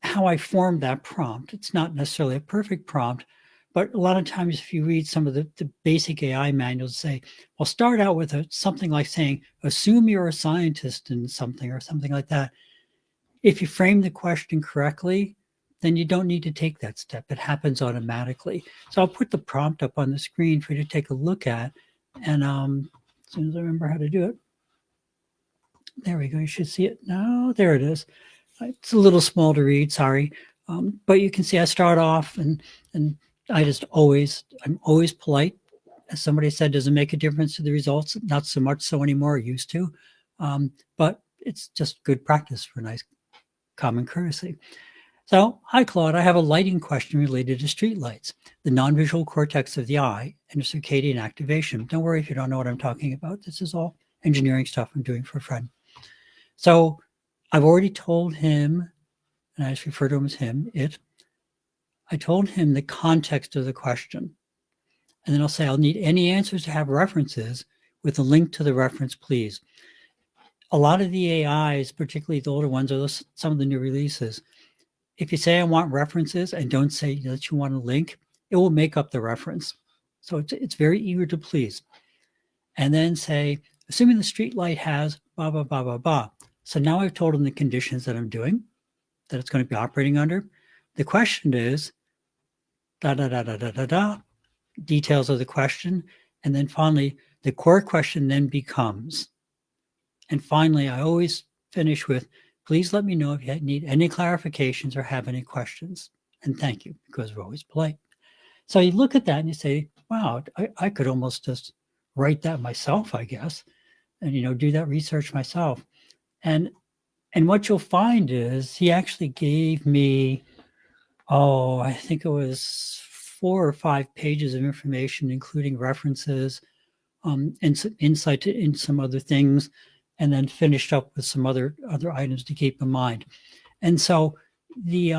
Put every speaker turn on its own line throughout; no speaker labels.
how I formed that prompt. It's not necessarily a perfect prompt, but a lot of times if you read some of the basic AI manuals, say, well, start out with something like saying, assume you're a scientist in something or something like that. If you frame the question correctly, then you don't need to take that step. It happens automatically. So I'll put the prompt up on the screen for you to take a look at. And as soon as I remember how to do it, there we go. You should see it now. There it is. It's a little small to read, sorry. But you can see I start off and I'm always polite. As somebody said, does it make a difference to the results? Not so much so anymore, used to. But it's just good practice for nice common courtesy. So, hi Claude, I have a lighting question related to streetlights, the non-visual cortex of the eye, and circadian activation. Don't worry if you don't know what I'm talking about. This is all engineering stuff I'm doing for a friend. So I've already told him, and I just refer to him as him, I told him the context of the question. And then I'll say, I'll need any answers to have references with a link to the reference, please. A lot of the AIs, particularly the older ones, or some of the new releases, if you say I want references and don't say that you want a link, it will make up the reference. So it's very eager to please. And then say, assuming the street light has blah, blah, blah, blah, blah. So now I've told them the conditions that I'm doing, that it's going to be operating under. The question is, da, da, da, da, da, da, da, details of the question. And then finally, the core question then becomes, and finally, I always finish with, please let me know if you need any clarifications or have any questions. And thank you, because we're always polite. So you look at that and you say, wow, I could almost just write that myself, I guess, and do that research myself. And what you'll find is he actually gave me, I think it was 4 or 5 pages of information, including references, and some insight in some other things, and then finished up with some other items to keep in mind. And so the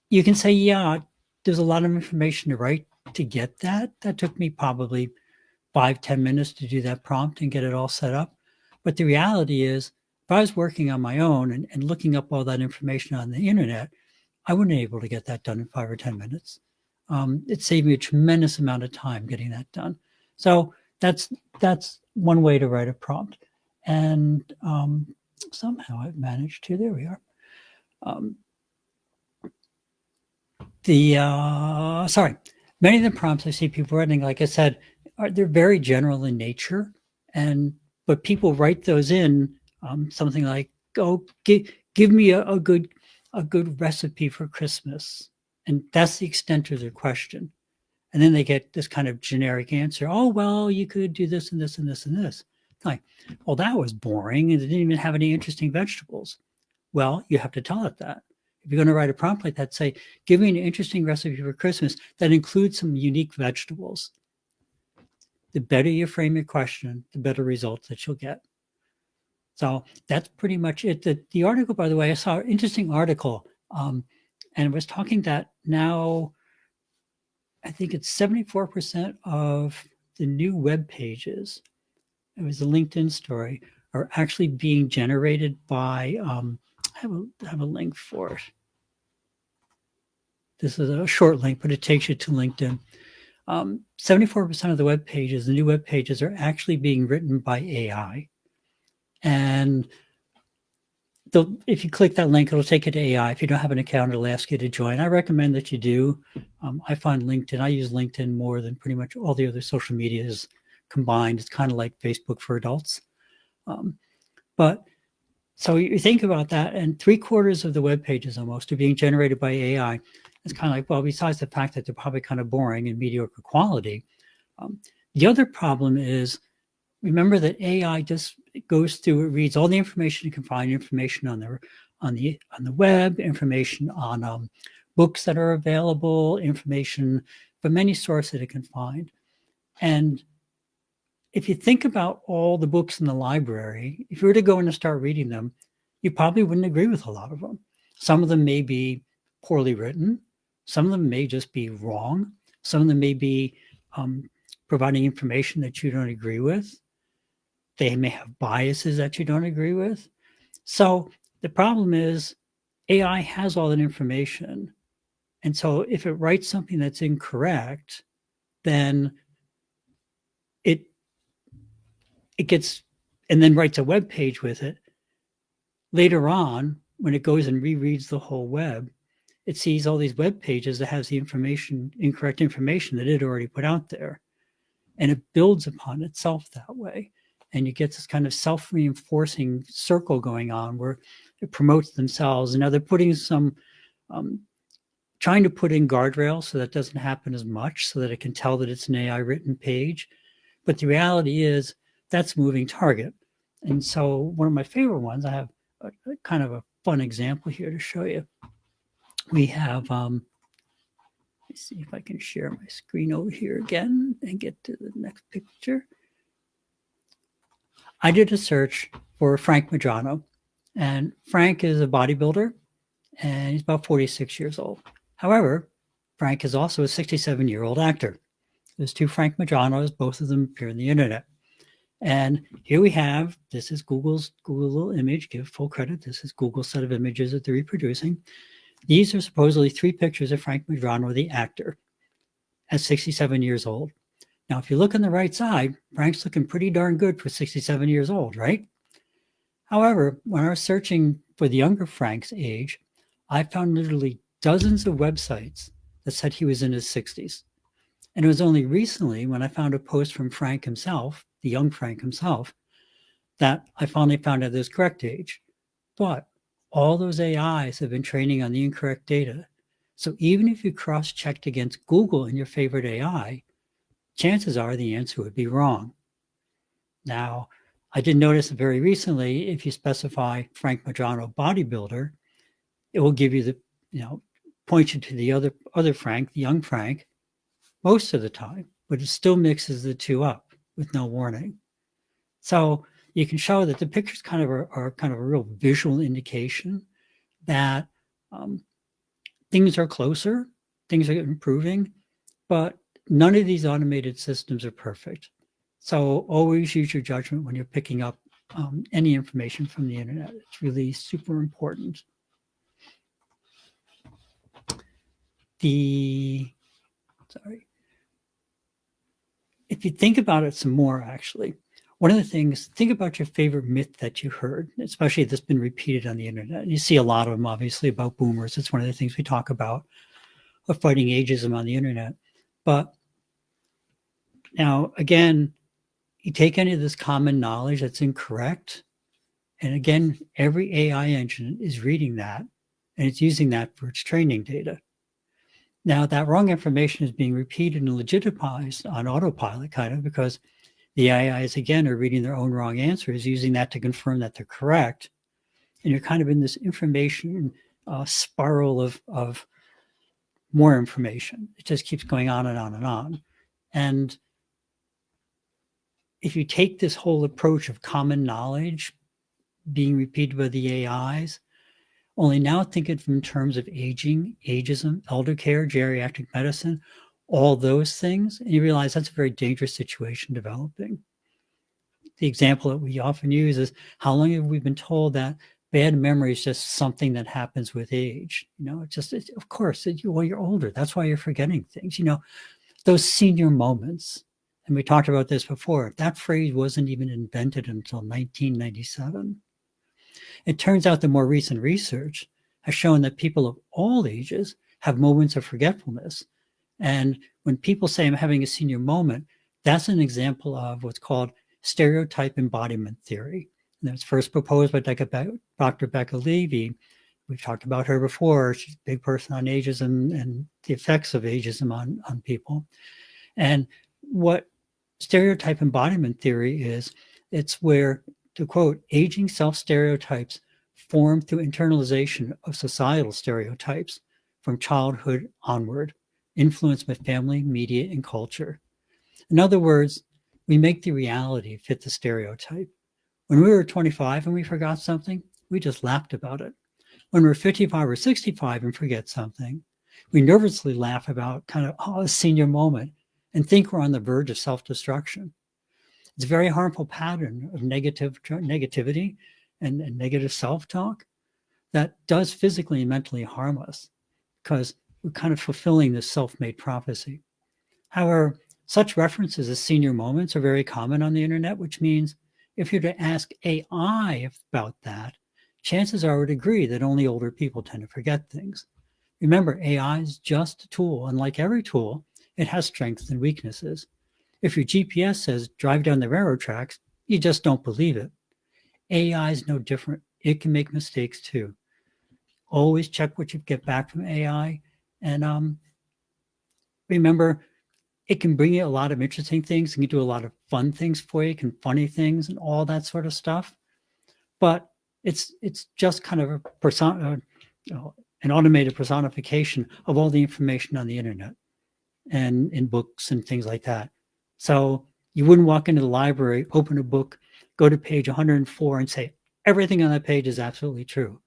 you can say, yeah, there's a lot of information to write to get that. That took me probably 5-10 minutes to do that prompt and get it all set up. But the reality is, if I was working on my own and looking up all that information on the internet, I wouldn't be able to get that done in 5 or 10 minutes. It saved me a tremendous amount of time getting that done. So that's one way to write a prompt. And somehow I've managed to, there we are. Many of the prompts I see people writing, like I said, they're very general in nature, but people write those in something like, "Oh, give me a good recipe for Christmas," and that's the extent of their question. And then they get this kind of generic answer. Oh, well, you could do this and this and this and this. Like, well, that was boring, and it didn't even have any interesting vegetables. Well, you have to tell it that. If you're going to write a prompt like that, say, give me an interesting recipe for Christmas that includes some unique vegetables. The better you frame your question, the better results that you'll get. So that's pretty much it. The article, by the way, I saw an interesting article, and it was talking that now, I think it's 74% of the new web pages, it was a LinkedIn story, are actually being generated by, I have a link for it. This is a short link, but it takes you to LinkedIn. 74% of the web pages, the new web pages, are actually being written by AI. And if you click that link, it'll take you to AI. If you don't have an account, it'll ask you to join. I recommend that you do. I find LinkedIn, I use LinkedIn more than pretty much all the other social medias combined. It's kind of like Facebook for adults. But so you think about that, and 3/4 of the web pages almost are being generated by AI. It's kind of like, well, besides the fact that they're probably kind of boring and mediocre quality, the other problem is, remember that AI just goes through, it reads all the information, it can find information on the web, information on books that are available, information from many sources it can find. And if you think about all the books in the library, if you were to go in and start reading them, you probably wouldn't agree with a lot of them. Some of them may be poorly written. Some of them may just be wrong. Some of them may be providing information that you don't agree with. They may have biases that you don't agree with. So the problem is, AI has all that information. And so if it writes something that's incorrect, then it gets, and then writes a web page with it. Later on, when it goes and rereads the whole web, it sees all these web pages that has the incorrect information that it already put out there. And it builds upon itself that way. And you get this kind of self-reinforcing circle going on where it promotes themselves. And now they're putting some, trying to put in guardrails so that doesn't happen as much, so that it can tell that it's an AI written page. But the reality is that's a moving target. And so one of my favorite ones, I have a kind of a fun example here to show you. We have, let me see if I can share my screen over here again and get to the next picture. I did a search for Frank Madrano, and Frank is a bodybuilder, and he's about 46 years old. However, Frank is also a 67-year-old actor. There's two Frank Madranos, both of them appear on the internet. And here we have, this is Google's Google image, give full credit. This is Google's set of images that they're reproducing. These are supposedly 3 pictures of Frank Madrano, the actor, at 67 years old. Now, if you look on the right side, Frank's looking pretty darn good for 67 years old, right? However, when I was searching for the younger Frank's age, I found literally dozens of websites that said he was in his 60s. And it was only recently when I found a post from Frank himself, the young Frank himself, that I finally found out his correct age. But all those AIs have been training on the incorrect data. So even if you cross-checked against Google in your favorite AI, chances are the answer would be wrong. Now, I did notice that very recently, if you specify Frank Madrano bodybuilder, it will give you the, point you to the other Frank, the young Frank, most of the time, but it still mixes the two up with no warning. So you can show that the pictures kind of are kind of a real visual indication that things are closer, things are improving, but none of these automated systems are perfect. So always use your judgment when you're picking up any information from the internet. It's really super important. If you think about it some more, actually, one of the things, think about your favorite myth that you heard, especially that's been repeated on the internet. You see a lot of them, obviously, about boomers. It's one of the things we talk about, of fighting ageism on the internet. But now, again, you take any of this common knowledge that's incorrect, and again, every AI engine is reading that, and it's using that for its training data. Now, that wrong information is being repeated and legitimized on autopilot, kind of, because the AIs, again, are reading their own wrong answers, using that to confirm that they're correct. And you're kind of in this information spiral of more information. It just keeps going on and on and on. And if you take this whole approach of common knowledge being repeated by the AIs, only now think of it in terms of aging, ageism, elder care, geriatric medicine, all those things, and you realize that's a very dangerous situation developing. The example that we often use is, how long have we been told that bad memory is just something that happens with age? Of course, you're older. That's why you're forgetting things. Those senior moments, and we talked about this before, that phrase wasn't even invented until 1997. It turns out the more recent research has shown that people of all ages have moments of forgetfulness. And when people say, I'm having a senior moment, that's an example of what's called stereotype embodiment theory. And that was first proposed by Dr. Becca Levy. We've talked about her before. She's a big person on ageism and the effects of ageism on people. And what stereotype embodiment theory is, it's where, to quote, aging self-stereotypes form through internalization of societal stereotypes from childhood onward, influenced by family, media, and culture. In other words, we make the reality fit the stereotype. When we were 25 and we forgot something, we just laughed about it. When we're 55 or 65 and forget something, we nervously laugh about a senior moment and think we're on the verge of self-destruction. It's a very harmful pattern of negativity and negative self-talk that does physically and mentally harm us because we're kind of fulfilling this self-made prophecy. However, such references as senior moments are very common on the internet, which means if you're to ask AI about that, chances are it would agree that only older people tend to forget things. Remember, AI is just a tool, and like every tool, it has strengths and weaknesses. If your GPS says drive down the railroad tracks, you just don't believe it. AI is no different. It can make mistakes too. Always check what you get back from AI. And remember, it can bring you a lot of interesting things. It can do a lot of fun things for you, it can funny things and all that sort of stuff. But it's just kind of a an automated personification of all the information on the internet and in books and things like that. So you wouldn't walk into the library, open a book, go to page 104 and say, everything on that page is absolutely true.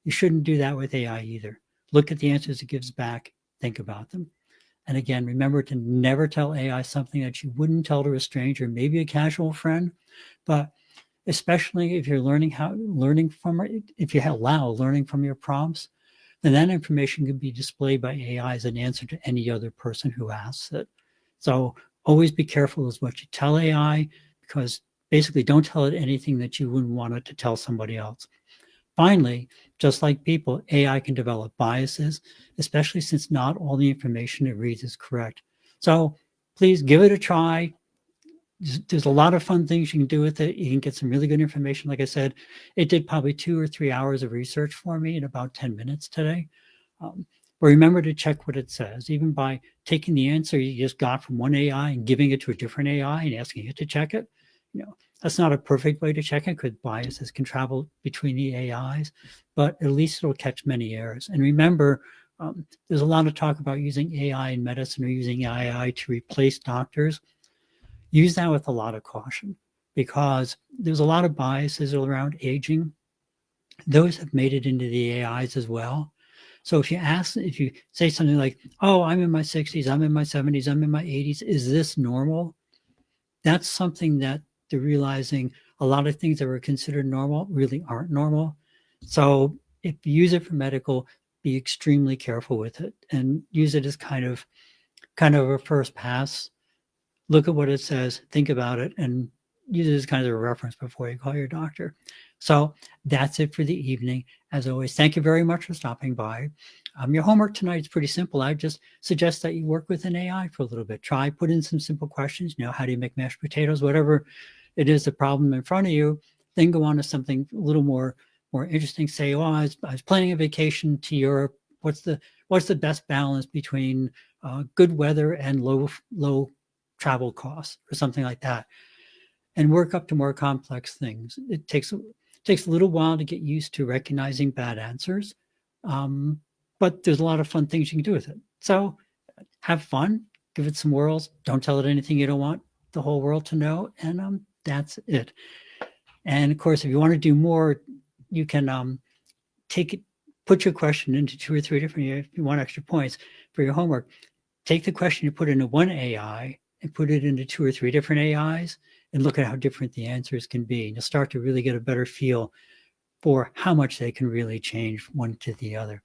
You shouldn't do that with AI either. Look at the answers it gives back, think about them. And again, remember to never tell AI something that you wouldn't tell to a stranger, maybe a casual friend, but especially if you're learning from it, if you allow learning from your prompts, then that information can be displayed by AI as an answer to any other person who asks it. So always be careful with what you tell AI, because basically don't tell it anything that you wouldn't want it to tell somebody else. Finally, just like people, AI can develop biases, especially since not all the information it reads is correct. So please give it a try. There's a lot of fun things you can do with it. You can get some really good information. Like I said, it did probably 2 or 3 hours of research for me in about 10 minutes today. But remember to check what it says, even by taking the answer you just got from one AI and giving it to a different AI and asking it to check it. That's not a perfect way to check it because biases can travel between the AIs, but at least it'll catch many errors. And remember, there's a lot of talk about using AI in medicine or using AI to replace doctors. Use that with a lot of caution because there's a lot of biases around aging. Those have made it into the AIs as well. So if you say something like, oh, I'm in my 60s, I'm in my 70s, I'm in my 80s, is this normal? That's something that they're realizing a lot of things that were considered normal really aren't normal. So if you use it for medical, be extremely careful with it and use it as kind of a first pass. Look at what it says, think about it, and use it as kind of a reference before you call your doctor. So that's it for the evening. As always, thank you very much for stopping by. Your homework tonight is pretty simple. I just suggest that you work with an AI for a little bit. Put in some simple questions. How do you make mashed potatoes? Whatever it is, the problem in front of you. Then go on to something a little more interesting. Say, oh, I was planning a vacation to Europe. What's the best balance between good weather and low travel costs or something like that, and work up to more complex things. It takes a little while to get used to recognizing bad answers, but there's a lot of fun things you can do with it. So have fun, give it some whirls. Don't tell it anything you don't want the whole world to know, and that's it. And of course, if you want to do more, you can put your question into 2 or 3 different. If you want extra points for your homework, take the question you put into one AI and put it into 2 or 3 different AIs and look at how different the answers can be. And you'll start to really get a better feel for how much they can really change one to the other.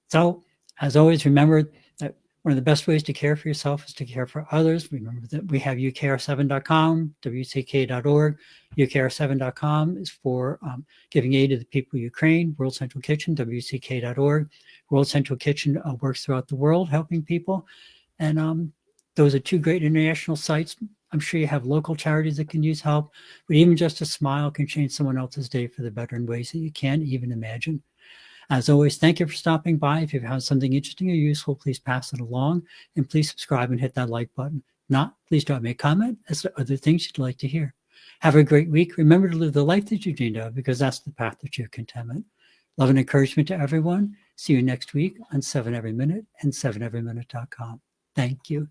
So as always, remember that one of the best ways to care for yourself is to care for others. Remember that we have ukr7.com, wck.org. ukr7.com is for giving aid to the people of Ukraine. World Central Kitchen, wck.org. World Central Kitchen works throughout the world helping people. And those are 2 great international sites. I'm sure you have local charities that can use help, but even just a smile can change someone else's day for the better in ways that you can't even imagine. As always, thank you for stopping by. If you've found something interesting or useful, please pass it along, and please subscribe and hit that like button. Not, please drop me a comment as to other things you'd like to hear. Have a great week. Remember to live the life that you dreamed of, because that's the path to true contentment. Love and encouragement to everyone. See you next week on 7 Every Minute and 7everyminute.com. Thank you.